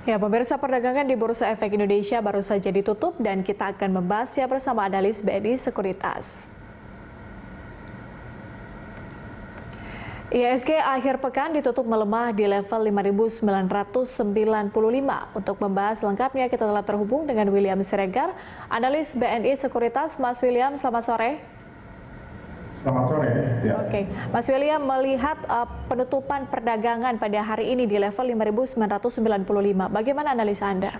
Ya, pemirsa, perdagangan di Bursa Efek Indonesia baru saja ditutup dan kita akan membahasnya bersama analis BNI Sekuritas. IHSG akhir pekan ditutup melemah di level 5.995. Untuk membahas lengkapnya kita telah terhubung dengan William Siregar, analis BNI Sekuritas. Mas William, selamat sore. Selamat sore. Ya. Oke, Mas William, melihat penutupan perdagangan pada hari ini di level 5.995, bagaimana analisa Anda?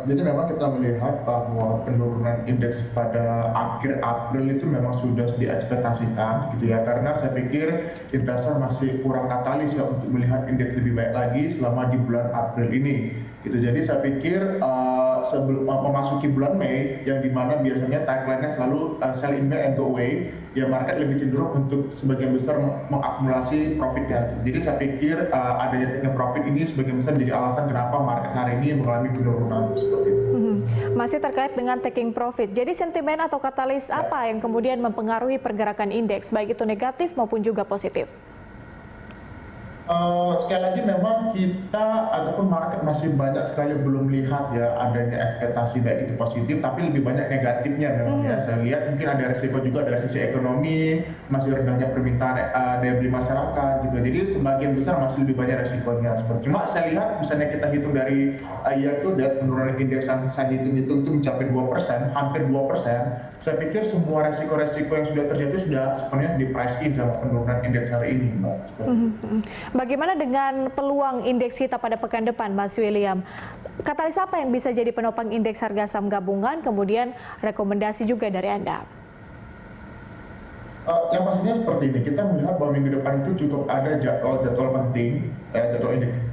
Jadi memang kita melihat bahwa penurunan indeks pada akhir April itu memang sudah diekspektasikan gitu ya, karena saya pikir investor masih kurang katalis ya untuk melihat indeks lebih baik lagi selama di bulan April ini gitu. Jadi saya pikir sebelum memasuki bulan Mei yang dimana biasanya tagline-nya selalu sell in May and go away, ya market lebih cenderung untuk sebagian besar mengakumulasi profitnya. Jadi saya pikir adanya taking profit ini sebagian besar jadi alasan kenapa market hari ini mengalami penurunan seperti itu. Masih terkait dengan taking profit, jadi sentimen atau katalis apa yang kemudian mempengaruhi pergerakan indeks, baik itu negatif maupun juga positif? Sekali lagi memang kita ataupun market masih banyak sekali belum lihat ya adanya ekspektasi baik itu positif, tapi lebih banyak negatifnya memang ya. Saya lihat mungkin ada resiko juga dari sisi ekonomi, masih rendahnya permintaan daya beli masyarakat juga. Jadi sebagian besar masih lebih banyak resikonya. Cuma saya lihat misalnya kita hitung dari year to date, penurunan indeks yang saya hitung itu mencapai 2%, hampir 2%. Saya pikir semua resiko-resiko yang sudah terjadi sudah sebenarnya di price in sama penurunan indeks hari ini, Mbak. Bagaimana dengan peluang indeks kita pada pekan depan, Mas William? Katalis apa yang bisa jadi penopang indeks harga saham gabungan, kemudian rekomendasi juga dari Anda? Yang pastinya seperti ini, kita melihat bahwa minggu depan itu cukup ada jadwal penting,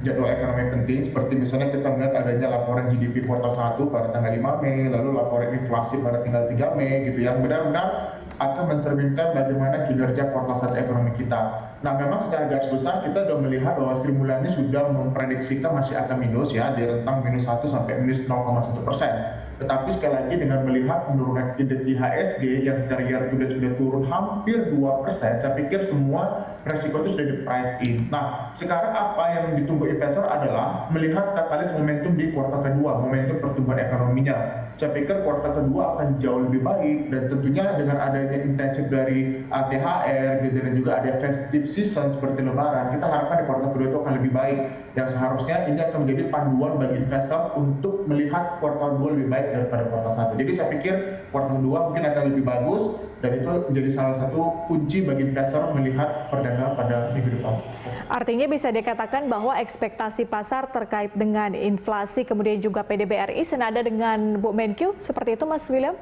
jadwal ekonomi penting, seperti misalnya kita melihat adanya laporan GDP kuartal 1 pada tanggal 5 Mei, lalu laporan inflasi pada tanggal 3 Mei, gitu, yang benar-benar akan mencerminkan bagaimana kinerja kuartal 1 ekonomi kita. Nah, memang secara garis besar kita sudah melihat bahwa Sri Mulyani sudah memprediksikan masih akan minus ya, di rentang minus 1 sampai minus 0,1%. Tetapi sekali lagi dengan melihat penurunan indeks IHSG yang secara year to date sudah turun hampir 2%, saya pikir semua resiko itu sudah di price in. Nah, sekarang apa yang ditunggu investor adalah melihat katalis momentum di kuartal kedua, momentum pertumbuhan ekonominya. Saya pikir kuartal kedua akan jauh lebih baik, dan tentunya dengan adanya intensif dari THR gitu, dan juga ada festive season seperti Lebaran, kita harapkan di kuartal kedua itu akan lebih baik. Yang seharusnya ini akan menjadi panduan bagi investor untuk melihat kuartal 2 lebih baik daripada kuartal 1. Jadi saya pikir kuartal 2 mungkin akan lebih bagus, dan itu menjadi salah satu kunci bagi investor melihat perdagangan pada minggu depan. Artinya bisa dikatakan bahwa ekspektasi pasar terkait dengan inflasi kemudian juga PDB RI senada dengan Bu Menkyu, seperti itu Mas William?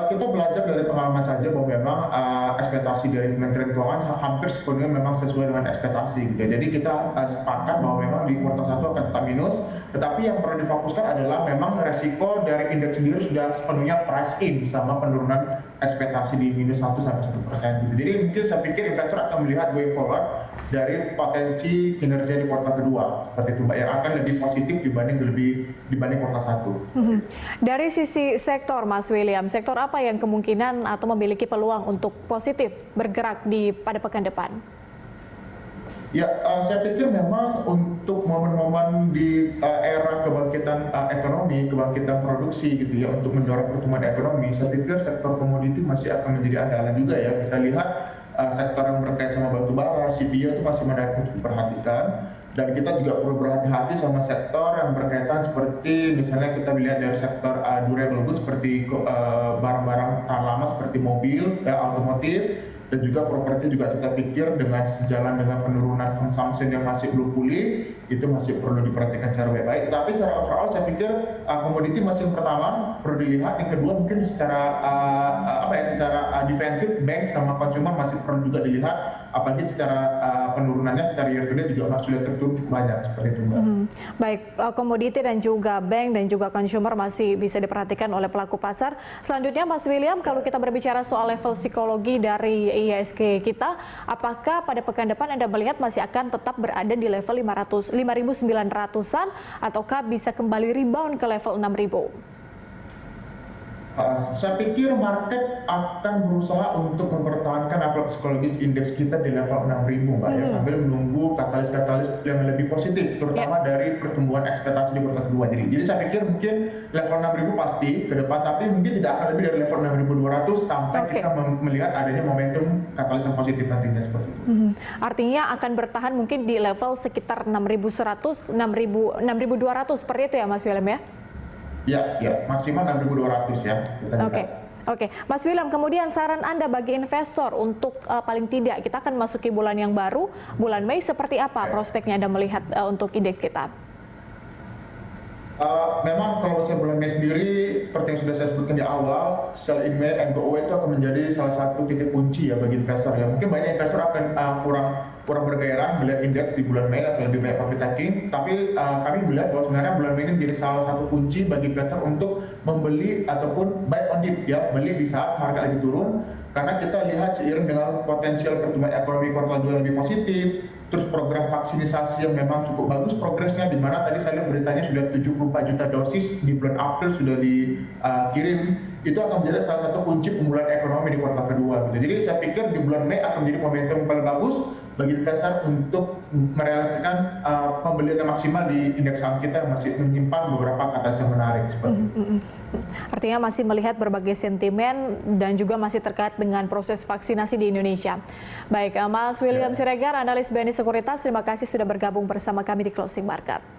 Kita belajar dari pengalaman saja bahwa memang ekspektasi dari Kementerian Keuangan hampir sepenuhnya memang sesuai dengan ekspektasi. Gitu. Jadi kita sepakat bahwa memang di kuartal 1 akan tetap minus, tetapi yang perlu difokuskan adalah memang resiko dari indeks sendiri sudah sepenuhnya price in sama penurunan ekspektasi di minus 1 sampai 1%. Gitu. Jadi mungkin saya pikir investor akan melihat going forward dari potensi kinerja di kuartal kedua seperti itu, Mbak, yang akan lebih positif dibanding kuartal 1. Dari sisi sektor, Mas William, sektor apa yang kemungkinan atau memiliki peluang untuk positif bergerak pada pekan depan? Ya, saya pikir memang untuk momen-momen di era kebangkitan ekonomi, kebangkitan produksi gitu ya, untuk mendorong pertumbuhan ekonomi, saya pikir sektor komoditi masih akan menjadi andalan juga ya. Kita lihat sektor yang berkait sama batu bara, CPO itu masih menarik untuk diperhatikan, dan kita juga perlu berhati-hati sama sektor yang berkaitan seperti misalnya kita lihat dari sektor durable goods seperti barang-barang tahan lama seperti mobil, otomotif, dan juga properti juga kita pikir dengan sejalan dengan penurunan consumption yang masih belum pulih, itu masih perlu diperhatikan secara baik-baik. Tapi secara overall saya pikir komoditi masih yang pertama perlu dilihat, yang kedua mungkin secara secara defensif bank sama consumer masih perlu juga dilihat, apalagi secara penurunannya secara year to date juga sudah terturun cukup banyak seperti itu, Mbak. Baik, komoditi dan juga bank dan juga consumer masih bisa diperhatikan oleh pelaku pasar. Selanjutnya Mas William, kalau kita berbicara soal level psikologi dari IHSG kita, apakah pada pekan depan Anda melihat masih akan tetap berada di level 5.900-an ataukah bisa kembali rebound ke level 6.000? Saya pikir market akan berusaha untuk mempertahankan level psikologis indeks kita di level 6.000, Mbak, ya, sambil menunggu katalis-katalis yang lebih positif, terutama dari pertumbuhan ekspektasi di kuartal kedua. Jadi saya pikir mungkin level 6.000 pasti ke depan, tapi mungkin tidak akan lebih dari level 6.200 sampai kita melihat adanya momentum katalis yang positif nantinya seperti itu. Artinya akan bertahan mungkin di level sekitar 6.100, 6.200 seperti itu ya Mas William ya? Ya, maksimal 6.200 ya. Oke, Mas William, kemudian saran Anda bagi investor untuk paling tidak kita akan masuki bulan yang baru, bulan Mei, seperti apa prospeknya Anda melihat untuk indeks kita? Memang kalau saya bulan Mei sendiri, seperti yang sudah saya sebutkan di awal, sell in May and go away itu akan menjadi salah satu titik kunci ya bagi investor. Ya, mungkin banyak investor akan kurang bergairah melihat indeks di bulan Mei atau lebih banyak profit taking, tapi kami melihat bahwa sebenarnya bulan Mei ini menjadi salah satu kunci bagi investor untuk membeli ataupun buy on dip, ya, beli di saat harga lagi turun, karena kita lihat seiring dengan potensial pertumbuhan ekonomi kuartal 2 lebih positif, terus program vaksinisasi yang memang cukup bagus progresnya, di mana tadi saya lihat beritanya sudah 74 juta dosis di bulan April sudah dikirim, itu akan menjadi salah satu kunci pemulihan ekonomi di kuartal kedua. Jadi saya pikir di bulan Mei akan menjadi momentum paling bagus bagi investor untuk merealisasikan pembelian yang maksimal di indeks saham kita yang masih menyimpan beberapa katalis yang menarik. Artinya masih melihat berbagai sentimen dan juga masih terkait dengan proses vaksinasi di Indonesia. Baik, Mas William Siregar, analis BNI Sekuritas, terima kasih sudah bergabung bersama kami di Closing Market.